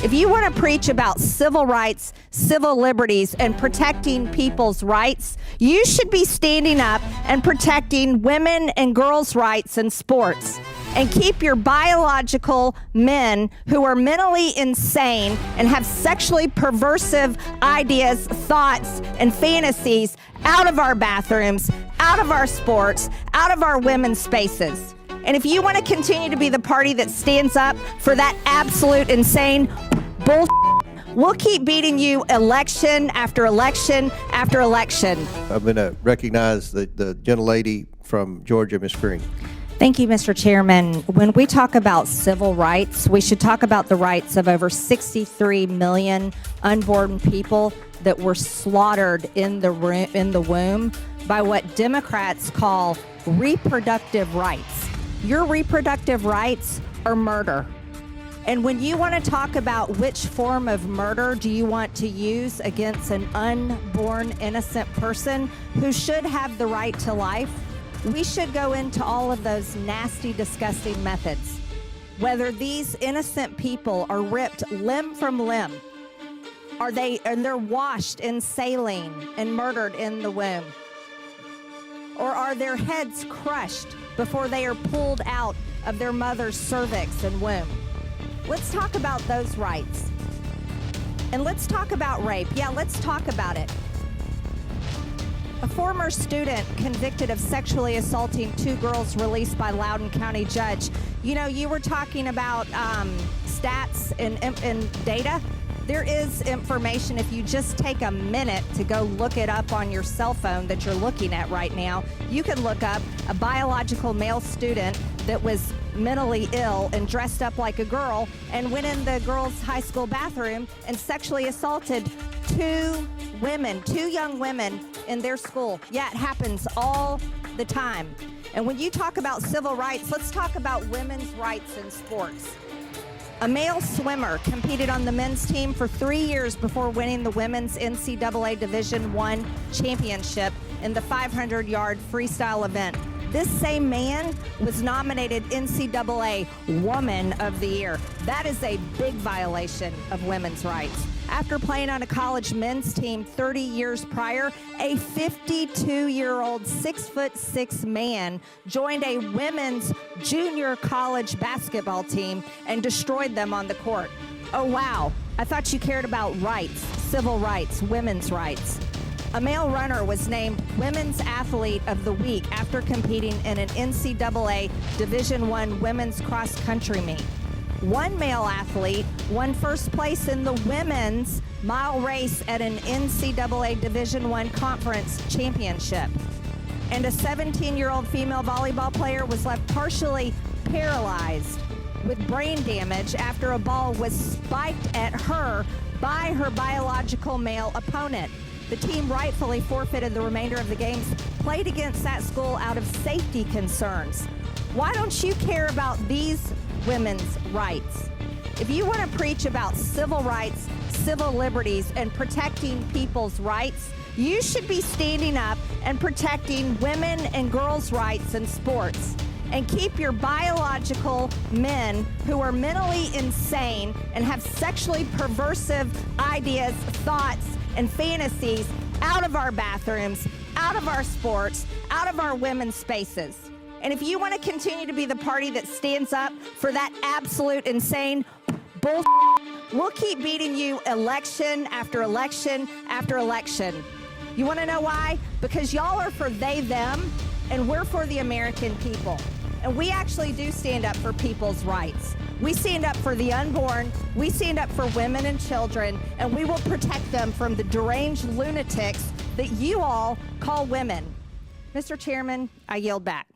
If you want to preach about civil rights, civil liberties, and protecting people's rights, you should be standing up and protecting women and girls' rights in sports. And keep your biological men who are mentally insane and have sexually perversive ideas, thoughts, and fantasies out of our bathrooms, out of our sports, out of our women's spaces. And if you want to continue to be the party that stands up for that absolute insane bullshit, we'll keep beating you election after election after election. I'm going to recognize the gentlelady from Georgia, Ms. Greene. Thank you, Mr. Chairman. When we talk about civil rights, we should talk about the rights of over 63 million unborn people that were slaughtered in the womb by what Democrats call reproductive rights. Your reproductive rights are murder. And when you want to talk about which form of murder do you want to use against an unborn innocent person who should have the right to life, we should go into all of those nasty, disgusting methods. Whether these innocent people are ripped limb from limb, and they're washed in saline and murdered in the womb, or are their heads crushed before they are pulled out of their mother's cervix and womb. Let's talk about those rights. And let's talk about rape. Yeah, let's talk about it. A former student convicted of sexually assaulting 2 girls released by Loudoun County judge. You know, you were talking about stats and data. There is information, if you just take a minute to go look it up on your cell phone that you're looking at right now, you can look up a biological male student that was mentally ill and dressed up like a girl and went in the girls' high school bathroom and sexually assaulted 2 young women in their school. Yeah, it happens all the time. And when you talk about civil rights, let's talk about women's rights in sports. A male swimmer competed on the men's team for 3 years before winning the women's NCAA Division I championship in the 500-yard freestyle event. This same man was nominated NCAA Woman of the Year. That is a big violation of women's rights. After playing on a college men's team 30 years prior, a 52-year-old 6'6" man joined a women's junior college basketball team and destroyed them on the court. Oh, wow. I thought you cared about rights, civil rights, women's rights. A male runner was named Women's Athlete of the Week after competing in an NCAA Division I women's cross-country meet. One male athlete won first place in the women's mile race at an NCAA Division I conference championship. And a 17-year-old female volleyball player was left partially paralyzed with brain damage after a ball was spiked at her by her biological male opponent. The team rightfully forfeited the remainder of the games played against that school out of safety concerns. Why don't you care about these women's rights? If you want to preach about civil rights, civil liberties, and protecting people's rights, you should be standing up and protecting women and girls' rights in sports. And keep your biological men who are mentally insane and have sexually perversive ideas, thoughts, and fantasies out of our bathrooms, out of our sports, out of our women's spaces. And if you want to continue to be the party that stands up for that absolute insane bullshit, we'll keep beating you election after election after election. You want to know why? Because y'all are for they, them, and we're for the American people. And we actually do stand up for people's rights. We stand up for the unborn, we stand up for women and children, and we will protect them from the deranged lunatics that you all call women. Mr. Chairman, I yield back.